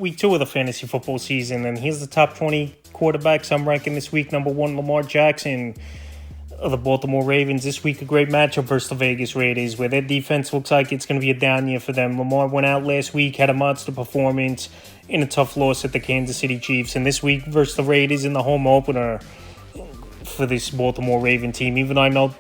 week 2 of the fantasy football season, and here's the top 20 quarterbacks I'm ranking this week. Number 1, Lamar Jackson of the Baltimore Ravens. This week, a great matchup versus the Vegas Raiders, where their defense looks like it's going to be a down year for them. Lamar went out last week, had a monster performance in a tough loss at the Kansas City Chiefs, and this week versus the Raiders in the home opener for this Baltimore Raven team. Even though I know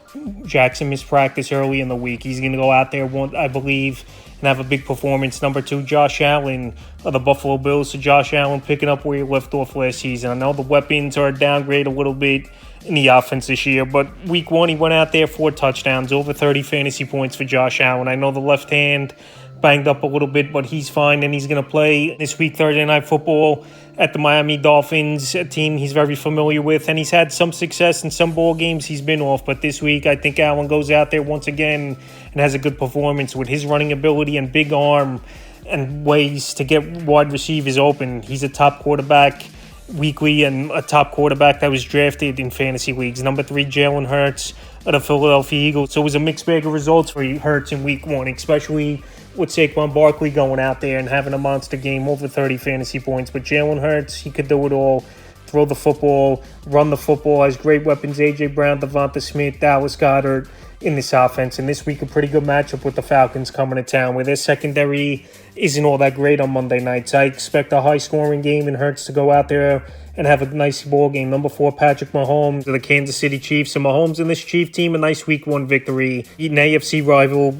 Jackson missed practice early in the week, he's going to go out there, I believe, and have a big performance. Number 2, Josh Allen of the Buffalo Bills. So Josh Allen picking up where he left off last season. I know the weapons are a downgrade a little bit in the offense this year, but week 1 he went out there 4 touchdowns, over 30 fantasy points for Josh Allen. I know the left hand banged up a little bit, but he's fine, and he's going to play this week Thursday Night Football at the Miami Dolphins, a team he's very familiar with, and he's had some success in some ball games he's been off. But this week, I think Allen goes out there once again and has a good performance with his running ability and big arm and ways to get wide receivers open. He's a top quarterback weekly and a top quarterback that was drafted in fantasy leagues. Number 3, Jalen Hurts of the Philadelphia Eagles. So it was a mixed bag of results for Hurts in week 1, especially with Saquon Barkley going out there and having a monster game, over 30 fantasy points. But Jalen Hurts, he could do it all. Throw the football, run the football, has great weapons. A.J. Brown, Devonta Smith, Dallas Goedert in this offense. And this week, a pretty good matchup with the Falcons coming to town, where their secondary isn't all that great on Monday nights. I expect a high-scoring game and Hurts to go out there and have a nice ball game. Number 4, Patrick Mahomes of the Kansas City Chiefs. And Mahomes and this Chief team, a nice week 1 victory. Beating AFC rival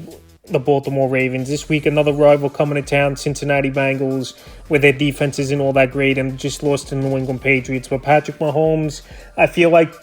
the Baltimore Ravens. This week, another rival coming to town, Cincinnati Bengals, where their defense isn't all that great and just lost to the New England Patriots. But Patrick Mahomes, I feel like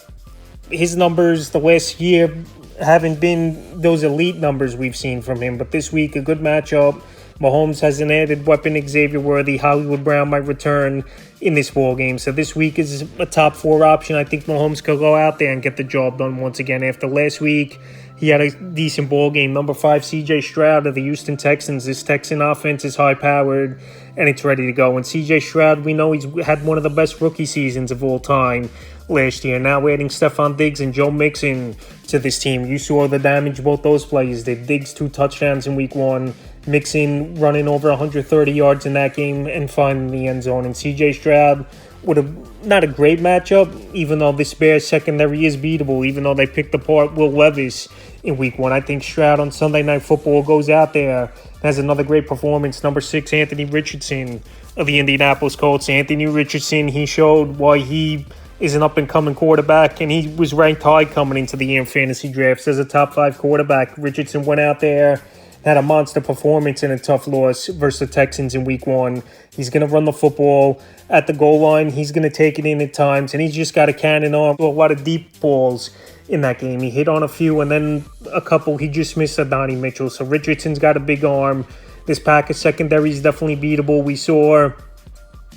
his numbers the last year haven't been those elite numbers we've seen from him. But this week, a good matchup. Mahomes has an added weapon, Xavier Worthy. Hollywood Brown might return in this ball game. So this week is a top 4 option. I think Mahomes could go out there and get the job done once again. After last week, he had a decent ball game. Number 5, C.J. Stroud of the Houston Texans. This Texan offense is high-powered, and it's ready to go. And C.J. Stroud, we know he's had one of the best rookie seasons of all time last year. Now we're adding Stephon Diggs and Joe Mixon to this team. You saw the damage both those players did. Diggs 2 touchdowns in week 1. Mixon running over 130 yards in that game and finding the end zone. And C.J. Stroud would have not a great matchup, even though this Bears secondary is beatable, even though they picked apart Will Levis in week 1. I think Stroud on Sunday Night Football goes out there and has another great performance. Number 6, Anthony Richardson of the Indianapolis Colts. Anthony Richardson, he showed why he is an up-and-coming quarterback, and he was ranked high coming into the year in fantasy drafts as a top 5 quarterback. Richardson went out there, had a monster performance in a tough loss versus the Texans in week 1. He's going to run the football at the goal line. He's going to take it in at times, and he's just got a cannon arm. A lot of deep balls in that game. He hit on a few, and then a couple he just missed Adonai Mitchell. So Richardson's got a big arm. This Packers secondary is definitely beatable. We saw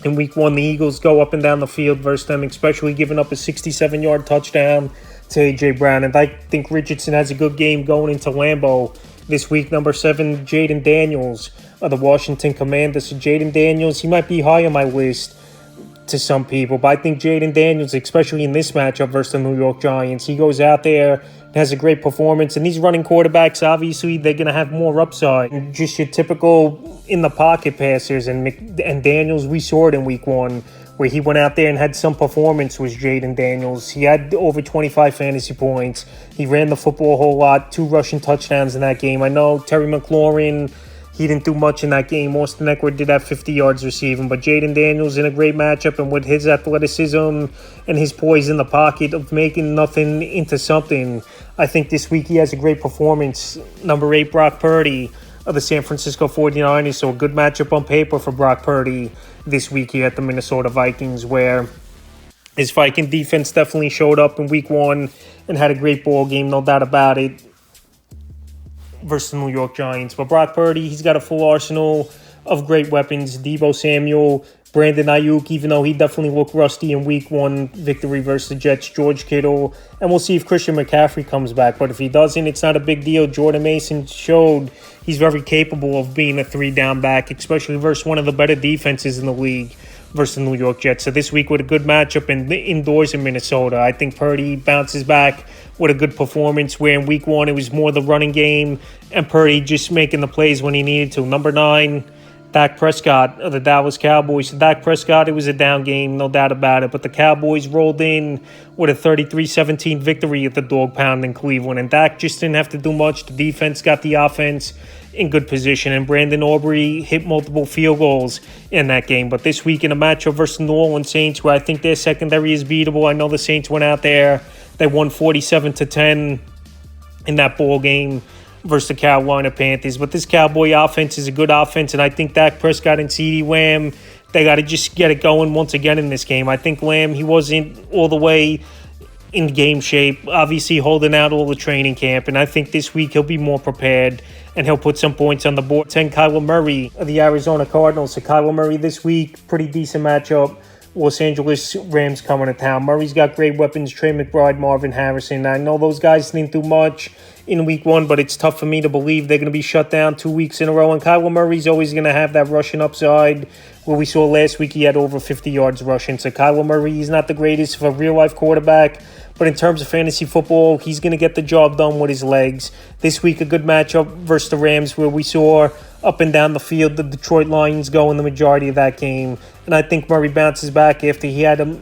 in week 1 the Eagles go up and down the field versus them, especially giving up a 67-yard touchdown to A.J. Brown. And I think Richardson has a good game going into Lambeau this week. Number 7, Jaden Daniels of the Washington Commanders. So Jaden Daniels, he might be high on my list to some people, but I think Jaden Daniels, especially in this matchup versus the New York Giants, he goes out there and has a great performance. And these running quarterbacks, obviously, they're going to have more upside. And just your typical in-the-pocket passers. And Daniels, we saw it in week 1, where he went out there and had some performance, was Jaden Daniels. He had over 25 fantasy points. He ran the football a whole lot, 2 rushing touchdowns in that game. I know Terry McLaurin, he didn't do much in that game. Austin Eckler did have 50 yards receiving, but Jaden Daniels in a great matchup, and with his athleticism and his poise in the pocket of making nothing into something, I think this week he has a great performance. Number 8, Brock Purdy of the San Francisco 49ers. So a good matchup on paper for Brock Purdy this week here at the Minnesota Vikings, where his Viking defense definitely showed up in week 1 and had a great ball game, no doubt about it, versus the New York Giants. But Brock Purdy, he's got a full arsenal of great weapons. Deebo Samuel, Brandon Ayuk, even though he definitely looked rusty in week 1 victory versus the Jets, George Kittle, and we'll see if Christian McCaffrey comes back. But if he doesn't, it's not a big deal. Jordan Mason showed he's very capable of being a 3-down back, especially versus one of the better defenses in the league versus the New York Jets. So this week with a good matchup indoors in Minnesota, I think Purdy bounces back with a good performance, where in week 1 it was more the running game and Purdy just making the plays when he needed to. Number 9, Dak Prescott of the Dallas Cowboys. So Dak Prescott, it was a down game, no doubt about it. But the Cowboys rolled in with a 33-17 victory at the dog pound in Cleveland. And Dak just didn't have to do much. The defense got the offense in good position. And Brandon Aubrey hit multiple field goals in that game. But this week in a matchup versus the New Orleans Saints, where I think their secondary is beatable. I know the Saints went out there. They won 47-10 in that ball game versus the Carolina Panthers. But this Cowboy offense is a good offense, and I think Dak Prescott and CeeDee Lamb, they got to just get it going once again in this game. I think Lamb, he wasn't all the way in game shape, obviously holding out all the training camp, and I think this week he'll be more prepared, and he'll put some points on the board. 10, Kyler Murray of the Arizona Cardinals. So Kyler Murray this week, pretty decent matchup. Los Angeles Rams coming to town. Murray's got great weapons, Trey McBride, Marvin Harrison. I know those guys didn't do much in week one, but it's tough for me to believe they're going to be shut down 2 weeks in a row. And Kyler Murray's always going to have that rushing upside where we saw last week he had over 50 yards rushing. So Kyler Murray, he's not the greatest of a real-life quarterback, but in terms of fantasy football, he's going to get the job done with his legs. This week, a good matchup versus the Rams where we saw up and down the field the Detroit Lions go in the majority of that game. And I think Murray bounces back after he had a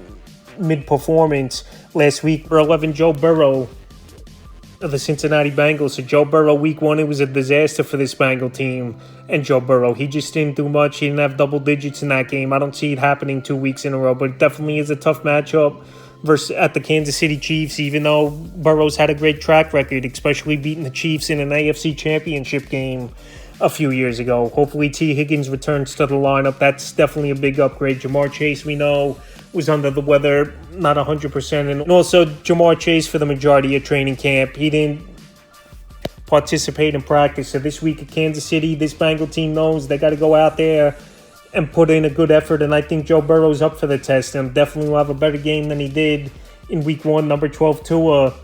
mid-performance last week. For 11, Joe Burrow of the Cincinnati Bengals. So Joe Burrow, week one, it was a disaster for this Bengal team. And Joe Burrow, he just didn't do much. He didn't have double digits in that game. I don't see it happening 2 weeks in a row, but it definitely is a tough matchup versus at the Kansas City Chiefs, even though Burrow's had a great track record, especially beating the Chiefs in an AFC championship game a few years ago. Hopefully T. Higgins returns to the lineup. That's definitely a big upgrade. Jamar Chase, we know, was under the weather, not 100%. And also Jamar Chase, for the majority of training camp, he didn't participate in practice. So this week at Kansas City, this Bengal team knows they got to go out there and put in a good effort. And I think Joe Burrow's up for the test and definitely will have a better game than he did in week one. Number 12, Tua,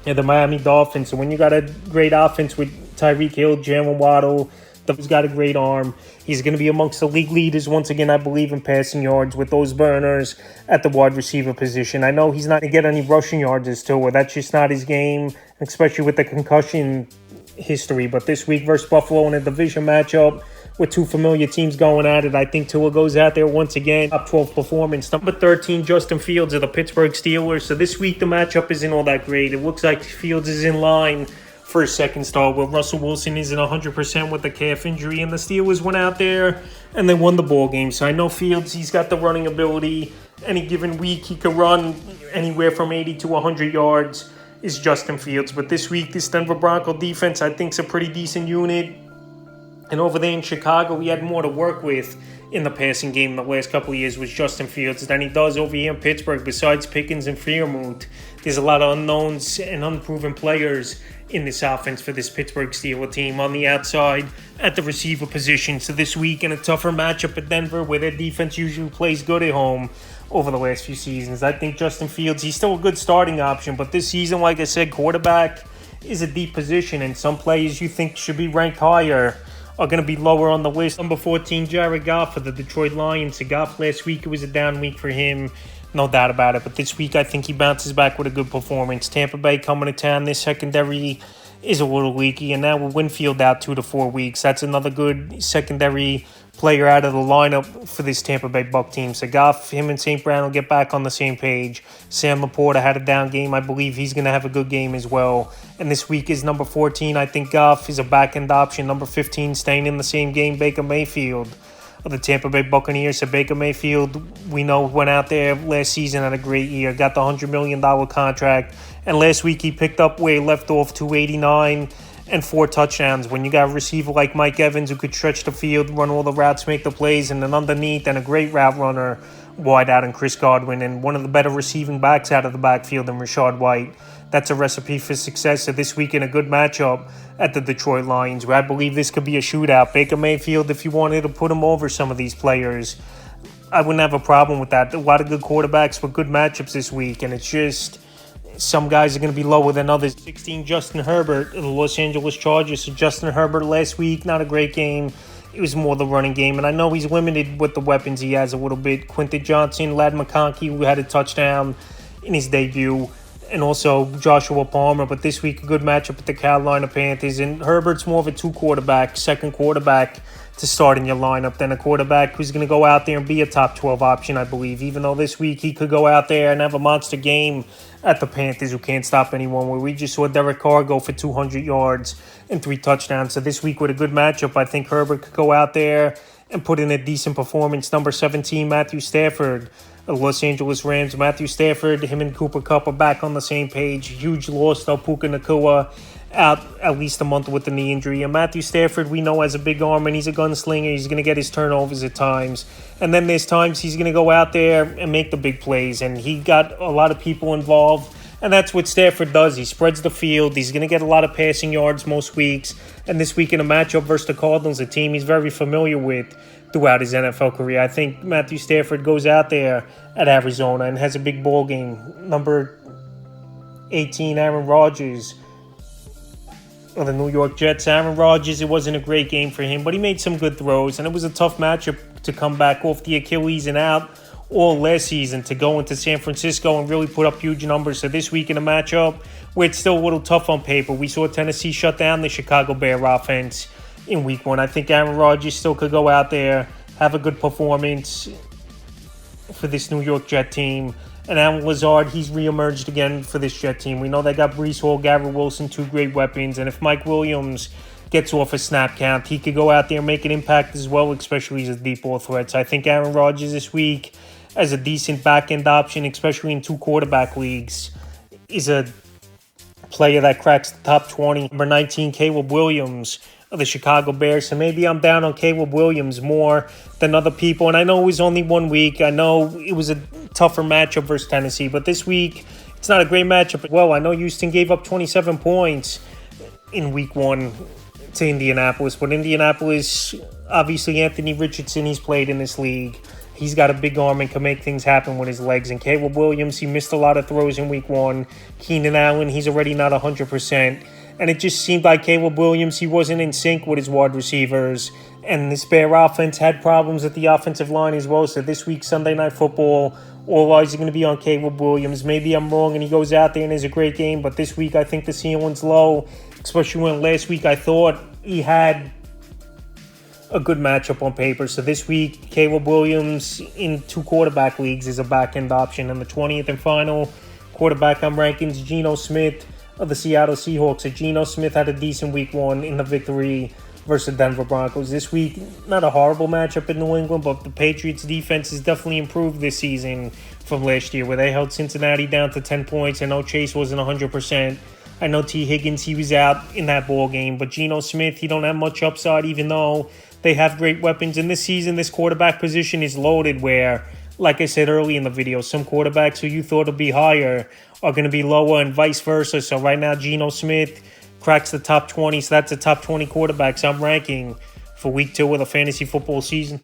and the Miami Dolphins. So when you got a great offense with Tyreek Hill, Jalen Waddle, he's got a great arm. He's going to be amongst the league leaders once again, I believe, in passing yards with those burners at the wide receiver position. I know he's not going to get any rushing yards as Tua. That's just not his game, especially with the concussion history. But this week versus Buffalo in a division matchup with two familiar teams going at it, I think Tua goes out there once again. Top 12 performance. Number 13, Justin Fields of the Pittsburgh Steelers. So this week the matchup isn't all that great. It looks like Fields is in line for a second start, where Russell Wilson isn't 100% with the calf injury, and the Steelers went out there and they won the ball game. So I know Fields, he's got the running ability. Any given week, he could run anywhere from 80 to 100 yards is Justin Fields. But this week, this Denver Bronco defense, I think, is a pretty decent unit. And over there in Chicago, he had more to work with in the passing game the last couple of years was Justin Fields than he does over here in Pittsburgh. Besides Pickens and Freiermuth, there's a lot of unknowns and unproven players in this offense for this Pittsburgh Steelers team on the outside at the receiver position. So this week in a tougher matchup at Denver, where their defense usually plays good at home over the last few seasons, I think Justin Fields, he's still a good starting option. But this season, like I said, quarterback is a deep position, and some players you think should be ranked higher are going to be lower on the list. Number 14, Jared Goff of the Detroit Lions. So Goff last week, it was a down week for him, no doubt about it. But this week, I think he bounces back with a good performance. Tampa Bay coming to town. This secondary is a little leaky. And now with Winfield out 2 to 4 weeks, that's another good secondary player out of the lineup for this Tampa Bay Buck team. So Goff, him and St. Brown will get back on the same page. Sam Laporta had a down game. I believe he's going to have a good game as well. And this week is number 14. I think Goff is a back-end option. Number 15, staying in the same game, Baker Mayfield of the Tampa Bay Buccaneers. So Baker Mayfield, we know, went out there last season, had a great year, got the $100 million contract. And last week he picked up where he left off, 289 and 4 touchdowns. When you got a receiver like Mike Evans who could stretch the field, run all the routes, make the plays, and then underneath, and a great route runner wide out in Chris Godwin, and one of the better receiving backs out of the backfield in Rachaad White, that's a recipe for success. So this week in a good matchup at the Detroit Lions, where I believe this could be a shootout. Baker Mayfield, if you wanted to put him over some of these players, I wouldn't have a problem with that. A lot of good quarterbacks with good matchups this week, and it's just some guys are going to be lower than others. 16, Justin Herbert of the Los Angeles Chargers. So Justin Herbert last week, not a great game. It was more the running game, and I know he's limited with the weapons he has a little bit. Quentin Johnson, Ladd McConkey, who had a touchdown in his debut, and also Joshua Palmer. But this week, a good matchup with the Carolina Panthers. And Herbert's more of a second quarterback to start in your lineup than a quarterback who's going to go out there and be a top 12 option, I believe. Even though this week he could go out there and have a monster game at the Panthers, who can't stop anyone, where we just saw Derek Carr go for 200 yards and 3 touchdowns. So this week with a good matchup, I think Herbert could go out there and put in a decent performance. Number 17, Matthew Stafford, Los Angeles Rams. Matthew Stafford, him and Cooper Kupp are back on the same page. Huge loss, though. Puka Nacua out at least a month with the knee injury. And Matthew Stafford, we know, has a big arm and he's a gunslinger. He's going to get his turnovers at times. And then there's times he's going to go out there and make the big plays. And he got a lot of people involved. And that's what Stafford does. He spreads the field. He's going to get a lot of passing yards most weeks. And this week in a matchup versus the Cardinals, a team he's very familiar with throughout his NFL career, I think Matthew Stafford goes out there at Arizona and has a big ball game. Number 18, Aaron Rodgers of the New York Jets. Aaron Rodgers, it wasn't a great game for him, but he made some good throws, and it was a tough matchup to come back off the Achilles and out all last season to go into San Francisco and really put up huge numbers. So this week in a matchup where it's still a little tough on paper, we saw Tennessee shut down the Chicago Bear offense in week 1. I think Aaron Rodgers still could go out there, have a good performance for this New York Jet team. And Allen Lazard, he's reemerged again for this Jet team. We know they got Breece Hall, Garrett Wilson, 2 great weapons. And if Mike Williams gets off a snap count, he could go out there and make an impact as well, especially as a deep ball threat. So I think Aaron Rodgers this week, as a decent back-end option, especially in 2 quarterback leagues, is a player that cracks the top 20. Number 19, Caleb Williams of the Chicago Bears. So maybe I'm down on Caleb Williams more than other people. And I know it was only 1 week. I know it was a tougher matchup versus Tennessee. But this week, it's not a great matchup. Well, I know Houston gave up 27 points in week 1 to Indianapolis. But Indianapolis, obviously Anthony Richardson, he's played in this league. He's got a big arm and can make things happen with his legs. And Caleb Williams, he missed a lot of throws in week 1. Keenan Allen, he's already not 100%. And it just seemed like Caleb Williams, he wasn't in sync with his wide receivers. And this Bear offense had problems at the offensive line as well. So this week, Sunday Night Football, all eyes are going to be on Caleb Williams. Maybe I'm wrong and he goes out there and has a great game. But this week, I think the ceiling's low, especially when last week I thought he had a good matchup on paper. So this week, Caleb Williams in 2 quarterback leagues is a back-end option. And the 20th and final quarterback I'm ranking is Geno Smith of the Seattle Seahawks. So Geno Smith had a decent week 1 in the victory versus the Denver Broncos. This week, not a horrible matchup in New England, but the Patriots defense has definitely improved this season from last year, where they held Cincinnati down to 10 points. I know Chase wasn't 100%. I know T. Higgins, he was out in that ball game, but Geno Smith, he don't have much upside, even though they have great weapons. And this season, this quarterback position is loaded where, like I said early in the video, some quarterbacks who you thought would be higher are going to be lower and vice versa. So right now, Geno Smith cracks the top 20. So that's the top 20 quarterbacks I'm ranking for week 2 of the fantasy football season.